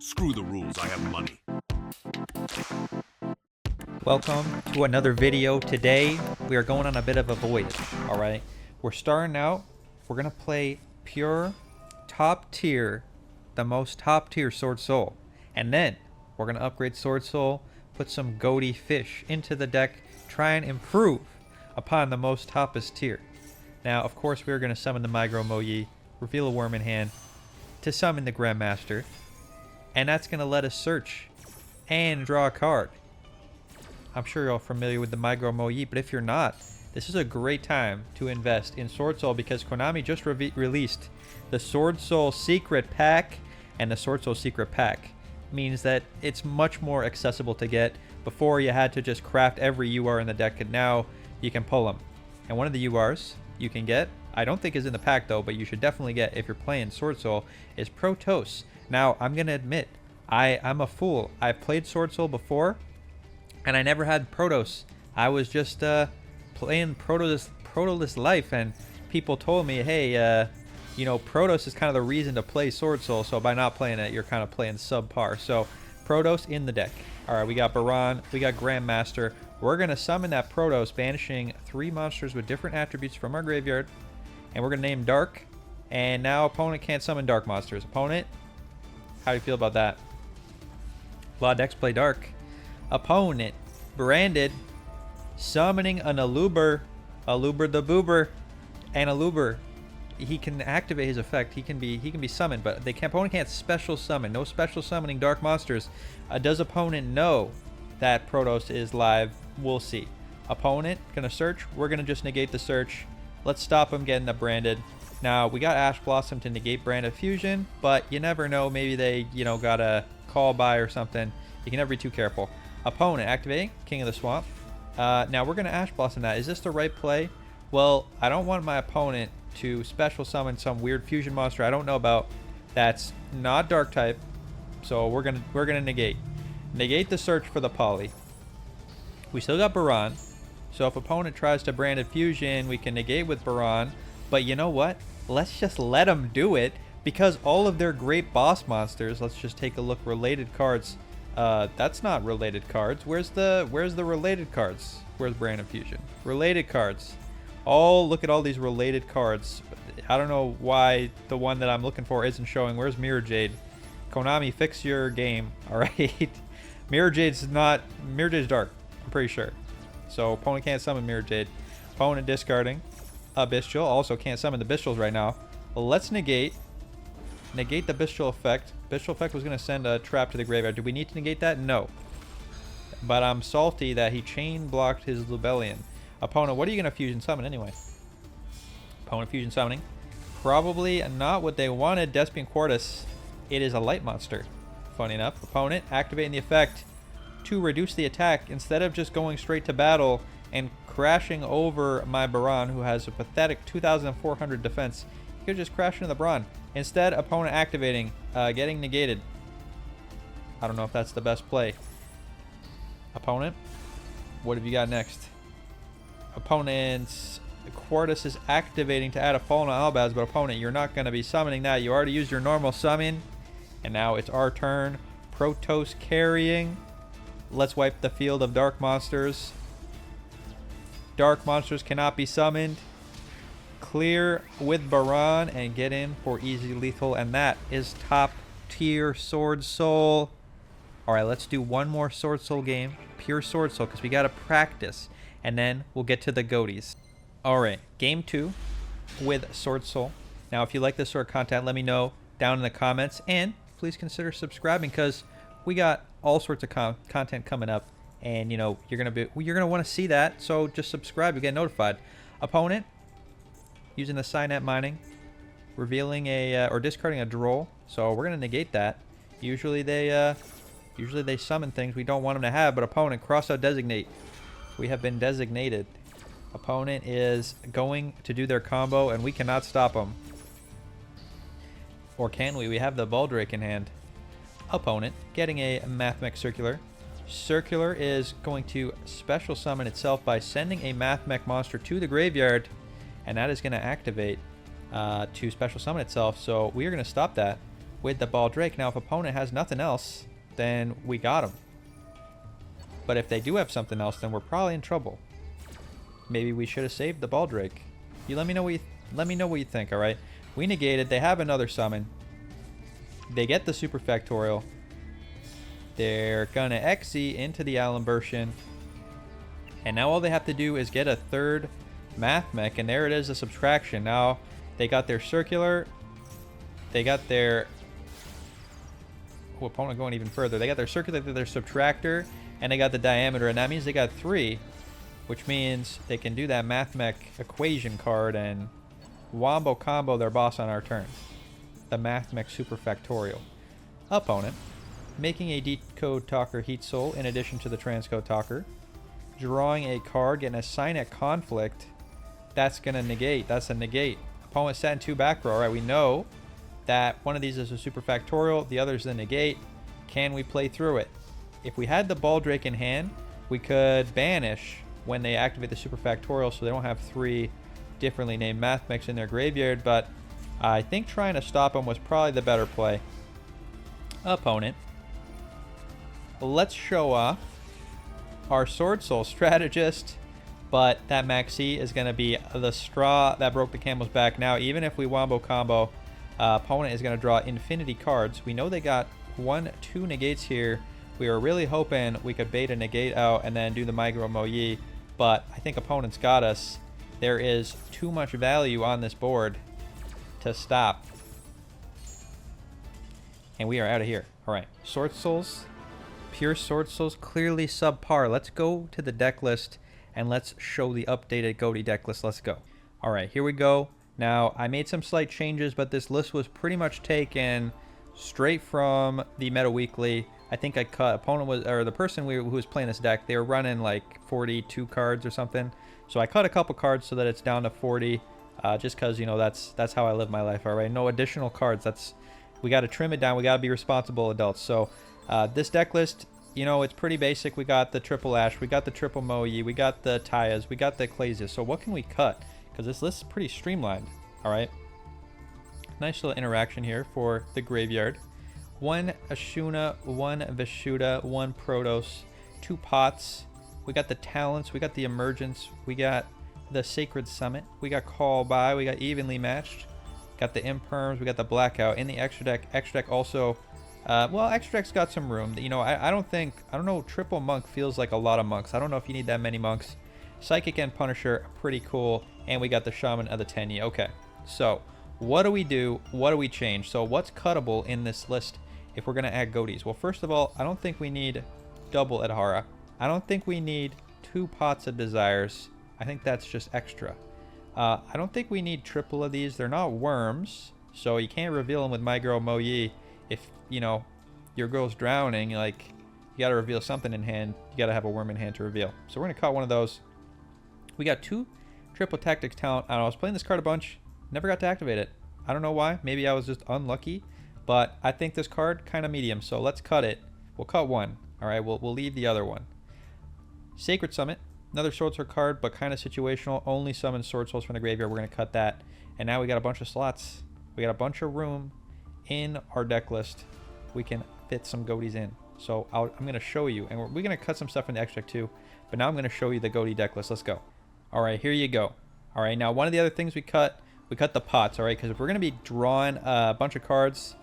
Screw the rules, I have money. Welcome to another video. Today we are going on a bit of a voyage. Alright, we're starting out, we're gonna play pure top tier, the most top tier Swordsoul, and then we're gonna upgrade Swordsoul, put some Ghoti fish into the deck, try and improve upon the most toppest tier. Now of course we're gonna summon the Migro Moyi, reveal a worm in hand to summon the Grandmaster, and that's gonna let us search and draw a card. I'm sure you're all familiar with the Migro Moyi, but if you're not, this is a great time to invest in Swordsoul because Konami just released the Swordsoul Secret Pack, and the Swordsoul Secret Pack means that it's much more accessible to get. Before you had to just craft every UR in the deck, and now you can pull them. And one of the URs you can get, I don't think is in the pack though, but you should definitely get if you're playing Swordsoul, is Protoss. Now, I'm going to admit, I'm a fool. I've played Swordsoul before, and I never had Protoss. I was just playing Protoless Life, and people told me, hey, you know, Protoss is kind of the reason to play Swordsoul, so by not playing it, you're kind of playing subpar. So, Protoss in the deck. Alright, we got Baron, we got Grandmaster. We're going to summon that Protoss, banishing 3 monsters with different attributes from our graveyard, and we're going to name Dark, and now opponent can't summon Dark monsters. Opponent, how do you feel about that? A lot of decks play Dark. Opponent, branded, summoning an Aluber the Boober, and Aluber. He can activate his effect. He can be summoned, but the opponent can't special summon. No special summoning Dark monsters. Does opponent know that Protoss is live? We'll see. Opponent gonna search. We're gonna just negate the search. Let's stop him getting the branded. Now we got Ash Blossom to negate branded fusion, but you never know. Maybe they, you know, got a call by or something. You can never be too careful. Opponent activating King of the Swamp. Now we're gonna Ash Blossom that. Is this the right play? Well, I don't want my opponent to special summon some weird fusion monster I don't know about that's not Dark type. So we're gonna negate the search for the poly. We still got Baron. So if opponent tries to branded fusion, we can negate with Baron. But you know what? Let's just let them do it because all of their great boss monsters. Let's just take a look. Related cards. That's not related cards. Where's the related cards? Where's branded fusion? Related cards. Oh, look at all these related cards. I don't know why the one that I'm looking for isn't showing. Where's Mirror Jade? Konami, fix your game. All right. Mirror Jade's Dark. I'm pretty sure. So opponent can't summon Mirror Jade. Opponent discarding a Bestial. Also can't summon the Bestials right now. Well, let's negate the Bestial effect. Bestial effect was going to send a trap to the graveyard. Do we need to negate that? No. But I'm salty that he chain blocked his Lubellion. Opponent, what are you going to fusion summon anyway? Opponent fusion summoning. Probably not what they wanted. Despian Quartus. It is a light monster. Funny enough. Opponent activating the effect to reduce the attack instead of just going straight to battle and crashing over my Baron, who has a pathetic 2,400 defense. He could just crash into the Baron. Instead, opponent activating, getting negated. I don't know if that's the best play. Opponent, what have you got next? Opponent's Quartus is activating to add a Fallen Albaz, but opponent, you're not going to be summoning that. You already used your normal summon, and now it's our turn. Protoss carrying. Let's wipe the field of Dark monsters. Dark monsters cannot be summoned. Clear with Baron and get in for easy lethal, and that is top tier Swordsoul. Alright, let's do one more Swordsoul game. Pure Swordsoul, because we got to practice. And then we'll get to the Ghoties. Alright, game 2 with Swordsoul. Now, if you like this sort of content, let me know down in the comments. And please consider subscribing because we got all sorts of content coming up. And, you know, you're gonna want to see that. So just subscribe to get notified. Opponent, using the Signet Mining, revealing a, or discarding a Droll. So we're going to negate that. Usually they summon things we don't want them to have. But opponent, cross out Designate. We have been designated. Opponent is going to do their combo, and we cannot stop them. Or can we? We have the Baldrake in hand. Opponent getting a Mathmech Circular. Circular is going to special summon itself by sending a Mathmech monster to the graveyard, and that is going to activate to special summon itself. So we are going to stop that. with the Baldrake. Now, if opponent has nothing else, then we got him. But if they do have something else, then we're probably in trouble. Maybe we should have saved the Baldrake. You let me know what you think, all right? We negated. They have another summon. They get the Super Factorial. They're gonna Xe into the Alimbertian. And now all they have to do is get a third Math Mech, and there it is, a subtraction. Now they got their circular. They got their opponent going even further. They got their circular, their subtractor, and they got the diameter, and that means they got 3, which means they can do that Math Mech equation card and wombo combo their boss on our turn. The Math Mech Super Factorial. Opponent making a Decode Talker Heat Soul in addition to the Transcode Talker. Drawing a card, getting a sign at conflict. That's gonna negate. That's a negate. Opponent sat in 2 back row. All right, we know that one of these is a Super Factorial, the other is the negate. Can we play through it? If we had the Baldrake in hand, we could banish when they activate the Super Factorial, so they don't have 3 differently named Math Mechs in their graveyard, but I think trying to stop them was probably the better play. Opponent. Let's show off our Swordsoul strategist, but that Maxi is going to be the straw that broke the camel's back. Now, even if we wombo combo, opponent is going to draw infinity cards. We know they got 1-2 negates here. We were really hoping we could bait a negate out and then do the Migro Moyi, but I think opponent's got us. There is too much value on this board to stop. And we are out of here. All right, Swordsouls, pure Swordsouls, clearly subpar. Let's go to the deck list and let's show the updated Ghoti deck list. Let's go. All right, here we go. Now, I made some slight changes, but this list was pretty much taken straight from the Meta Weekly. I think I cut opponent was, or the person who was playing this deck, they were running like 42 cards or something. So I cut a couple cards so that it's down to 40, just because, you know, that's how I live my life. All right, no additional cards. We got to trim it down. We got to be responsible adults. So this deck list, you know, it's pretty basic. We got the triple Ash, we got the triple Moyi, we got the Tayas, we got the Ecclesias. So what can we cut? Because this list is pretty streamlined. All right, nice little interaction here for the graveyard. 1 Ashuna, 1 Vishuddha, 1 Protos, 2 Pots. We got the Talents, we got the Emergence, we got the Sacred Summit, we got Call By, we got Evenly Matched, got the Imperms, we got the Blackout. In the extra deck also, well, extra deck's got some room. You know, I don't know, triple Monk feels like a lot of monks. I don't know if you need that many monks. Psychic and Punisher, pretty cool. And we got the Shaman of the Tenyi. Okay, so what do we do? What do we change? So what's cuttable in this list if we're going to add Ghotis? Well, first of all, I don't think we need double Adhara. I don't think we need 2 Pots of Desires. I think that's just extra. I don't think we need triple of these. They're not worms, so you can't reveal them with My Girl Moyi. If, you know, your girl's drowning, like, you got to reveal something in hand. You got to have a worm in hand to reveal. So we're going to cut one of those. We got 2 triple Tactics Talent. I don't know, I was playing this card a bunch. Never got to activate it. I don't know why. Maybe I was just unlucky. But I think this card kind of medium. So let's cut it. We'll cut one. All right, we'll leave the other one. Sacred Summit. Another Swordsoul card, but kind of situational. Only summon Swordsouls from the graveyard. We're going to cut that. And now we got a bunch of slots. We got a bunch of room in our deck list. We can fit some Ghotis in. So I'm going to show you. And we're going to cut some stuff in the extra deck too. But now I'm going to show you the Ghoti deck list. Let's go. All right, here you go. All right, now one of the other things we cut the pots, all right? Because if we're going to be drawing a bunch of cards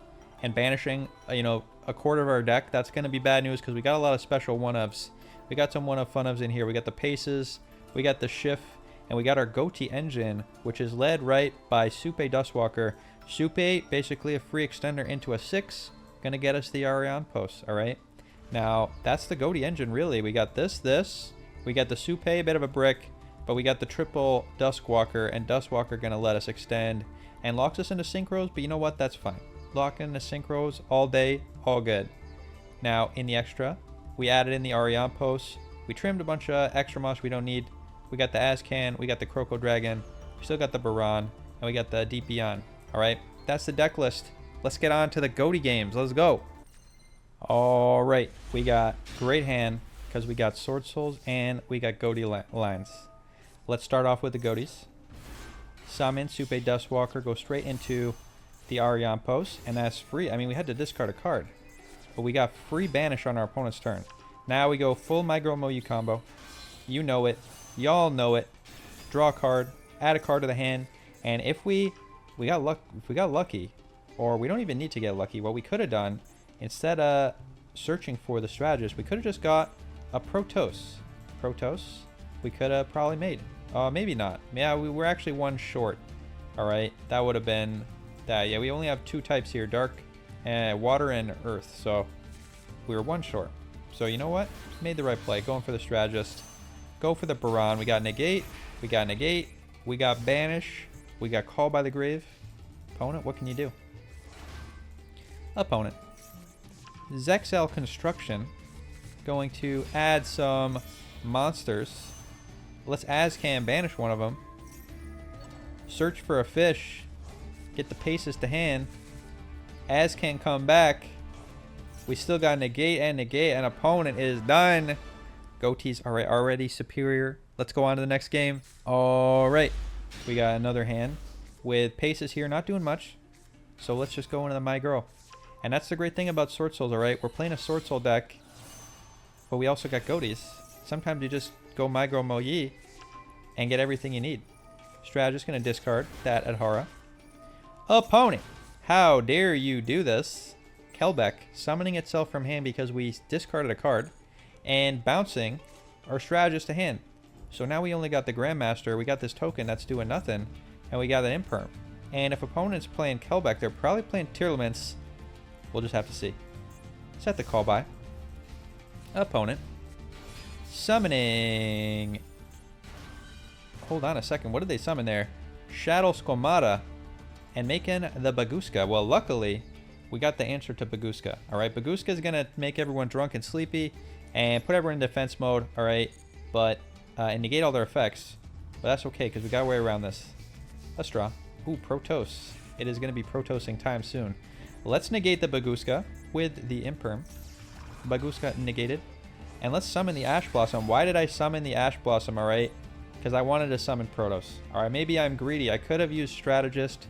and banishing, you know, a quarter of our deck, that's going to be bad news because we got a lot of special one-ofs. We got some one-of fun-ofs in here. We got the Paces, we got the Shift, and we got our Ghoti engine, which is led right by Supe Dustwalker. Supe, basically a free extender into a 6, going to get us the Arion Post, all right? Now, that's the Ghoti engine, really. We got this. We got the Supe, a bit of a brick, but we got the triple Duskwalker, and Dustwalker going to let us extend and locks us into synchros, but you know what? That's fine. Lock into synchros all day, all good. Now, in the extra, we added in the Arion Post. We trimmed a bunch of extra moss we don't need. We got the Azcan, we got the Croco Dragon, we still got the Baran, and we got the Deep Beyond. All right, that's the deck list. Let's get on to the Ghoti games. Let's go. All right, we got great hand because we got Swordsouls and we got Ghoti lines. Let's start off with the Ghotis. Summon, Supe Dustwalker, go straight into the Arion Post, and that's free. I mean, we had to discard a card, but we got free banish on our opponent's turn. Now we go full Migro Moyu combo. You know it. Y'all know it. Draw a card, add a card to the hand, and if we got lucky, or we don't even need to get lucky, what we could have done, instead of searching for the strategist, we could have just got a Protoss. We could have probably made. Maybe not. Yeah, we were actually one short. Alright, that would have been that. Yeah, we only have 2 types here, dark, water and earth, so we were one short. So you know what? Made the right play. Going for the strategist. Go for the Baron. We got negate. We got banish. We got call by the grave. Opponent, what can you do? Opponent. Zexel Construction. Going to add some monsters. Let's Azcan banish one of them. Search for a fish. Get the paces to hand. Azcan come back. We still got negate, and opponent is done. Ghoti's already superior. Let's go on to the next game. Alright. We got another hand with paces here, not doing much. So let's just go into the My Girl. And that's the great thing about Swordsoul, alright? We're playing a Swordsoul deck, but we also got Ghotis. Sometimes you just go My Girl Mo Yi and get everything you need. Strategist gonna discard that Adhara. Opponent, how dare you do this? Kelbeck summoning itself from hand because we discarded a card and bouncing our strategist to hand. So now we only got the Grandmaster, we got this token that's doing nothing, and we got an Imperm. And if opponent's playing Kelbeck, they're probably playing Tearlaments. We'll just have to see. Set the call by. Opponent. Summoning. Hold on a second, what did they summon there? Shadow Squamata. And making the Baguska. Well, luckily, we got the answer to Baguska. Alright, Baguska is going to make everyone drunk and sleepy and put everyone in defense mode. Alright, but and negate all their effects. But that's okay because we got a way around this. Let's draw. Ooh, Protoss. It is going to be Protossing time soon. Let's negate the Baguska with the Imperm. Baguska negated. And let's summon the Ash Blossom. Why did I summon the Ash Blossom? Alright, because I wanted to summon Protoss. Alright, maybe I'm greedy. I could have used Strategist,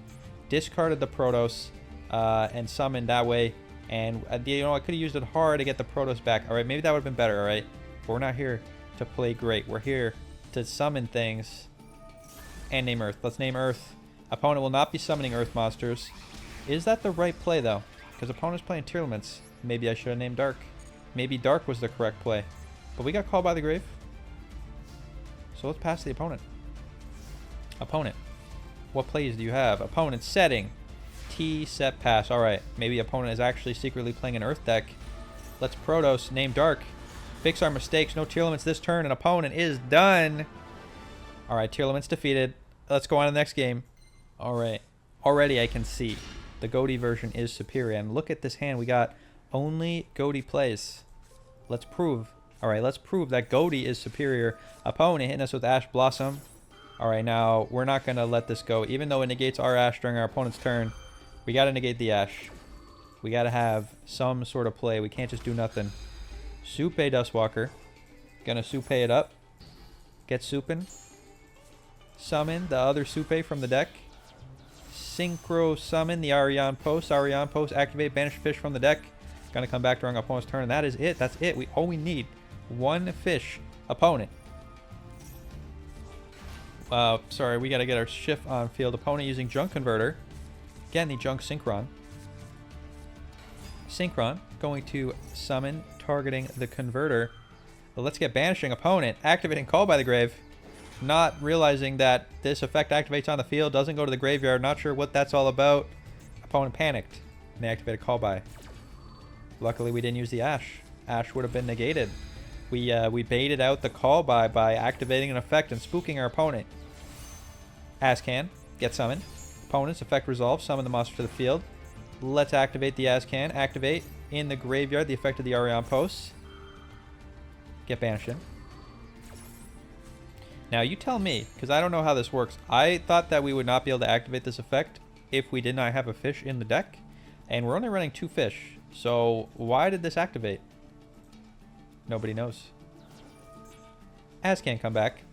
discarded the Protoss, and summoned that way. And you know, I could have used it hard to get the Protoss back. Alright, maybe that would have been better, alright? But we're not here to play great. We're here to summon things and name Earth. Let's name Earth. Opponent will not be summoning Earth monsters. Is that the right play, though? Because opponent's playing Tearlaments. Maybe I should have named Dark. Maybe Dark was the correct play. But we got called by the grave. So let's pass the opponent. Opponent. What plays do you have? Opponent setting. T set pass. Alright. Maybe opponent is actually secretly playing an Earth deck. Let's Protoss. Name Dark. Fix our mistakes. No Tearlaments this turn. And opponent is done. Alright. Tearlaments defeated. Let's go on to the next game. Alright. Already I can see the Ghoti version is superior. And look at this hand. We got only Ghoti plays. Let's prove. Alright, let's prove that Ghoti is superior. Opponent hitting us with Ash Blossom. Alright, now we're not going to let this go. Even though it negates our Ash during our opponent's turn, we got to negate the Ash. We got to have some sort of play. We can't just do nothing. Soupe Dustwalker. Gonna Soupe it up. Get Soupin. Summon the other Soupe from the deck. Synchro summon the Arion Post. Arion Post, activate, banish fish from the deck. Gonna come back during our opponent's turn, and that is it. That's it. All we need. One fish. Opponent. Sorry, we gotta get our shift on field. Opponent using Junk Converter. Again, the Junk Synchron. Synchron. Going to summon, targeting the Converter. But let's get banishing. Opponent. Activating Call by the Grave. Not realizing that this effect activates on the field, doesn't go to the graveyard. Not sure what that's all about. Opponent panicked. And they activated Call by. Luckily, we didn't use the Ash. Ash would have been negated. We baited out the Call by activating an effect and spooking our opponent. Azcan. Get summoned. Opponent's effect resolve. Summon the monster to the field. Let's activate the Azcan. Activate in the graveyard the effect of the Arion Post. Get banishing. Now you tell me, because I don't know how this works. I thought that we would not be able to activate this effect if we did not have a fish in the deck. And we're only running 2 fish. So why did this activate? Nobody knows. Az can't come back.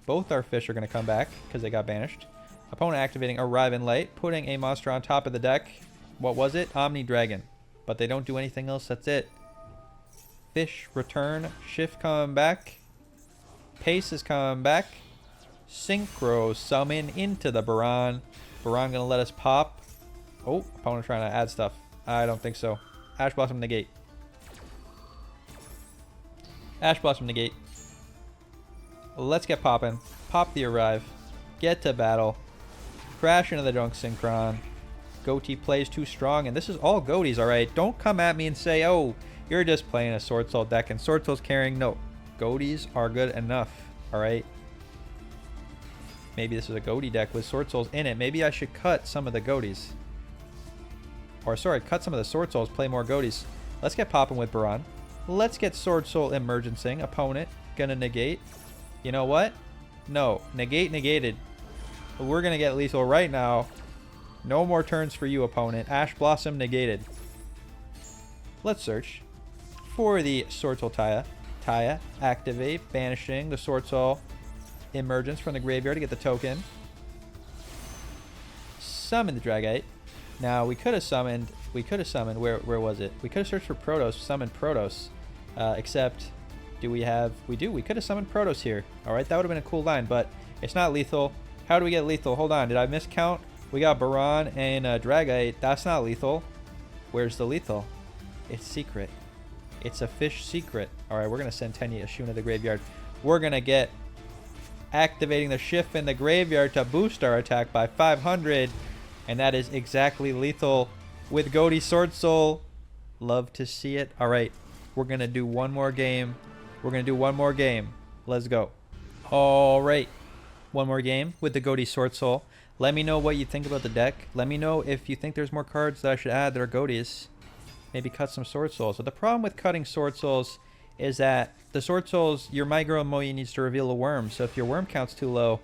Both our fish are going to come back because they got banished. Opponent activating Arrive in Light, putting a monster on top of the deck. What was it? Omni Dragon. But they don't do anything else. That's it. Fish return. Shift coming back. Pace is coming back. Synchro summon into the Baron. Baron gonna let us pop. Oh, opponent trying to add stuff. I don't think so. Ash Blossom negate. Ash Blossom negate. Let's get popping. Pop the Arrive. Get to battle. Crash into the Junk Synchron. Ghoti plays too strong, and this is all Ghotis, alright? Don't come at me and say, oh, you're just playing a Swordsoul deck and Swordsoul's carrying. No. Ghotis are good enough, alright? Maybe this is a Ghoti deck with Swordsouls in it. Maybe I should cut some of the Ghotis. Or, sorry, cut some of the Swordsouls, play more Ghotis. Let's get popping with Baron. Let's get Swordsoul emergencing. Opponent gonna negate. You know what? No. Negate negated. We're gonna get lethal right now. No more turns for you, opponent. Ash Blossom negated. Let's search for the Swordsoul Taya. Taya, activate, banishing the Swordsoul emergence from the graveyard to get the token. Summon the Dragite. Now we could have summoned. Where was it? We could have searched for Protos, summoned Protos. Except, we could have summoned Protos here. Alright, that would have been a cool line, but it's not lethal. How do we get lethal? Hold on, did I miscount? We got Baron and Dragite. That's not lethal. Where's the lethal? It's secret. It's a fish secret. Alright, we're going to send Tenya Ashuna to the graveyard. We're going to get activating the shift in the graveyard to boost our attack by 500. And that is exactly lethal with Ghoti Swordsoul. Love to see it. Alright, we're going to do one more game. Let's go. Alright, one more game with the Ghoti Swordsoul. Let me know what you think about the deck. Let me know if you think there's more cards that I should add that are Ghotis. Maybe cut some Swordsouls. So the problem with cutting Swordsouls is that the Swordsouls, your Migro Moyi needs to reveal a worm. So if your worm count's too low,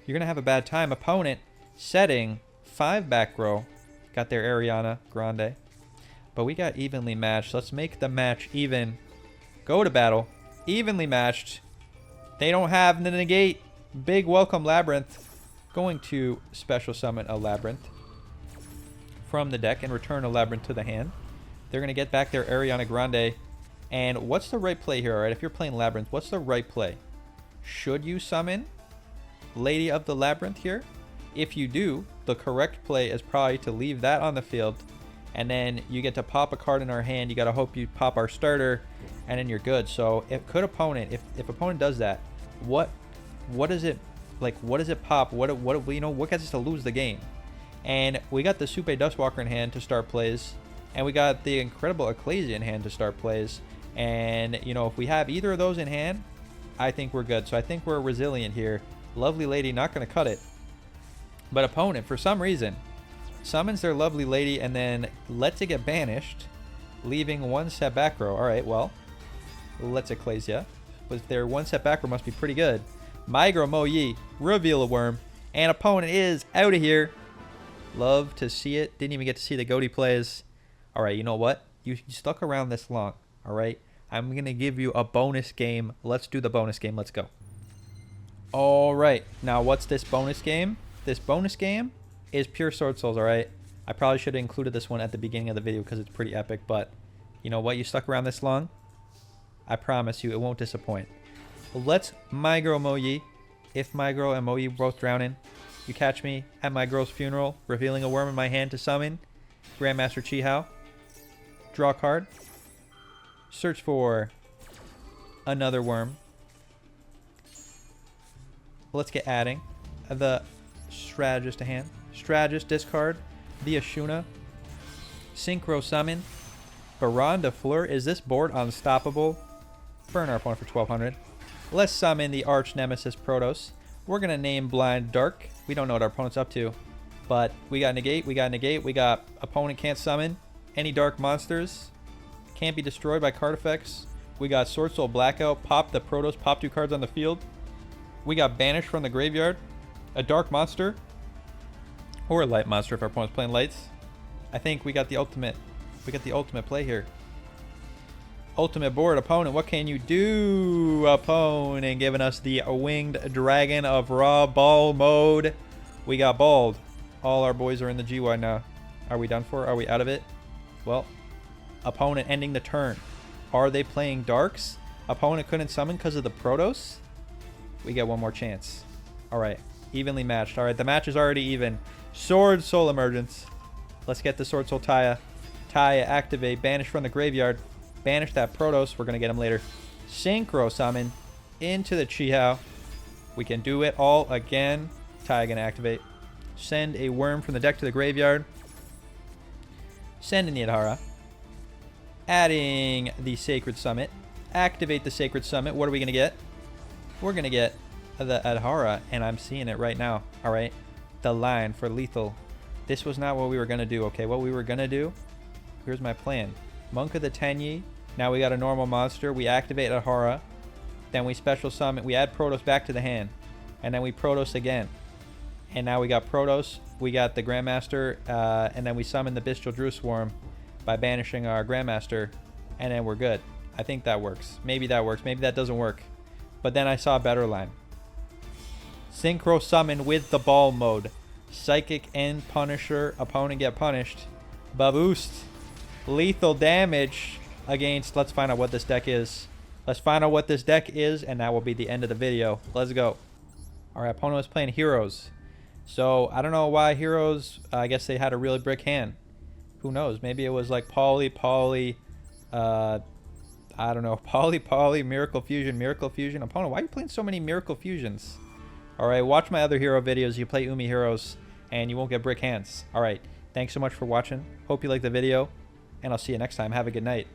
you're going to have a bad time. Opponent setting 5 back row. Got their Ariana Grande. But we got evenly matched. Let's make the match even. Go to battle. Evenly matched. They don't have the negate. Big welcome Labyrinth. Going to special summon a Labyrinth from the deck and return a Labyrinth to the hand. They're going to get back their Ariana Grande. And what's the right play here? Alright, if you're playing Labyrinth, what's the right play? Should you summon Lady of the Labyrinth here? If you do, the correct play is probably to leave that on the field. And then you get to pop a card in our hand. You got to hope you pop our starter. And then you're good. So if opponent does that, what does it pop? What gets us to lose the game? And we got the Supe Dustwalker in hand to start plays, and we got the incredible Ecclesia in hand to start plays. And if we have either of those in hand, I think we're good. So I think we're resilient here. Lovely Lady not going to cut it, but opponent for some reason summons their Lovely Lady and then lets it get banished, leaving 1 set back row. All right, well, let's Ecclesia. But their 1 set back row must be pretty good. Migro Moyi, reveal a worm, and opponent is out of here. Love to see it. Didn't even get to see the Ghoti plays. All right, you know what? You stuck around this long. All right, I'm going to give you a bonus game. Let's do the bonus game. Let's go. All right, now what's this bonus game? This bonus game is pure Swordsouls, all right? I probably should have included this one at the beginning of the video because it's pretty epic, but you know what? You stuck around this long. I promise you it won't disappoint. Let's Migro Moyi. If Migro and Moyi both drowning, you catch me at my girl's funeral, revealing a worm in my hand to summon Grandmaster Chihao. Draw a card. Search for another worm. Let's get adding the Strategist to hand. Strategist discard the Ashuna. Synchro summon Baron de Fleur. Is this board unstoppable? Burn our opponent for 1200. Let's summon the arch nemesis Protos. We're going to name Blind Dark. We don't know what our opponent's up to, but we got negate, we got opponent can't summon any dark monsters, can't be destroyed by card effects. We got Swordsoul Blackout, pop the Protos, pop 2 cards on the field. We got banished from the graveyard, a dark monster, or a light monster if our opponent's playing lights. I think we got the ultimate play here. Ultimate board. Opponent, what can you do? Opponent giving us the Winged Dragon of Raw Ball mode. We got balled. All our boys are in the GY now. Are we done for? Are we out of it? Well, opponent ending the turn. Are they playing Darks? Opponent couldn't summon because of the Protos? We get one more chance. Alright, evenly matched. Alright, the match is already even. Swordsoul emergence. Let's get the Swordsoul Taya. Taya, activate, banish from the graveyard. Banish that Protos. We're going to get him later. Synchro summon into the Chihao. We can do it all again. Taya going to activate. Send a worm from the deck to the graveyard. Send in the Adhara. Adding the Sacred Summit. Activate the Sacred Summit. What are we going to get? We're going to get the Adhara, and I'm seeing it right now. All right. The line for lethal. This was not what we were going to do, okay? What we were going to do, here's my plan. Monk of the Tenyi. Now we got a normal monster. We activate Adhara. Then we special summon. We add Protos back to the hand. And then we Protos again. And now we got Protos. We got the Grandmaster. And then we summon the Bestial Drew Swarm by banishing our Grandmaster. And then we're good. I think that works. Maybe that works. Maybe that doesn't work. But then I saw a better line. Synchro summon with the ball mode. Psychic and Punisher. Opponent get punished. Boost. Lethal damage against... Let's find out what this deck is. Let's find out what this deck is, and that will be the end of the video. Let's go. Alright, opponent was playing Heroes. So, I don't know why Heroes... I guess they had a really brick hand. Who knows? Maybe it was like Poly, I don't know. Poly, Miracle Fusion. Opponent, why are you playing so many Miracle Fusions? Alright, watch my other hero videos. You play Umi Heroes, and you won't get brick hands. Alright, thanks so much for watching. Hope you liked the video, and I'll see you next time. Have a good night.